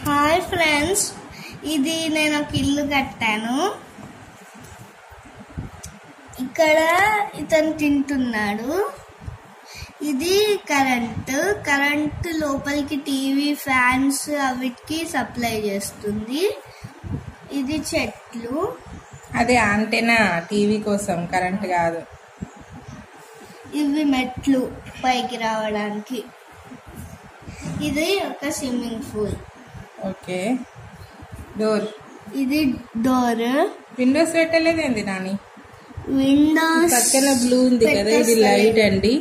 Hi friends, ఇది నేను ఒక ఇల్లు కట్టాను. ఇక్కడ ఇతను తింటున్నాడు. ఇది కరెంట్ లోపలికి టీవీ ఫ్యాన్స్ అవిటికి సప్లై చేస్తుంది. ఇది చెట్లు. అదే యాంటెనా టీవీ కోసం, కరెంట్ కాదు. ఇవి మెట్లు పైకి రావడానికి. ఇది ఒక స్విమ్మింగ్ పూల్. Okay, door. ఇది డోర్. విండోస్ పెట్టలేదేంది నాని? విండోస్ పక్కన బ్లూ ఉంది కదా, ఇది లైట్ అండి.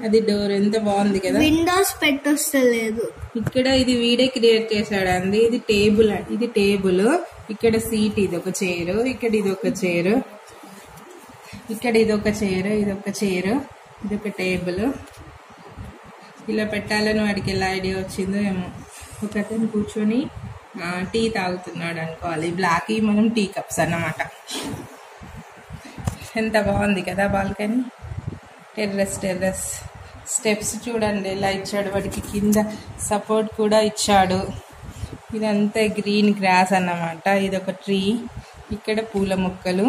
అది డోర్. ఎంత బాగుంది కదా. విండోస్ పెట్టొస్తలేదు. ఇక్కడ ఇది వీడే క్రియేట్ చేశాడు అండి. ఇది టేబుల్. ఇది టేబుల్. ఇక్కడ సీట్. ఇది ఒక చైర్. ఇక్కడ ఇది ఒక చైర్. ఇక్కడ ఇది ఒక చైర్. ఇది ఒక చైర్. ఇది ఒక టేబుల్. ఇలా పెట్టాలని వాడికి ఎలా ఐడియా వచ్చిందో ఏమో. ఒకతను కూర్చొని టీ తాగుతున్నాడు అనుకోవాలి. బ్లాక్ మనం టీ కప్స్ అన్నమాట. ఎంత బాగుంది కదా బాల్కనీ. టెర్రస్ స్టెప్స్ చూడండి ఎలా ఇచ్చాడు వాడికి. కింద సపోర్ట్ కూడా ఇచ్చాడు. ఇదంతా గ్రీన్ గ్రాస్ అన్నమాట. ఇది ఒక ట్రీ. ఇక్కడ పూల మొక్కలు.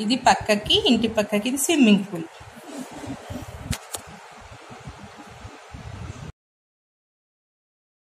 ఇది పక్కకి, ఇంటి పక్కకి ఇది స్విమ్మింగ్ పూల్.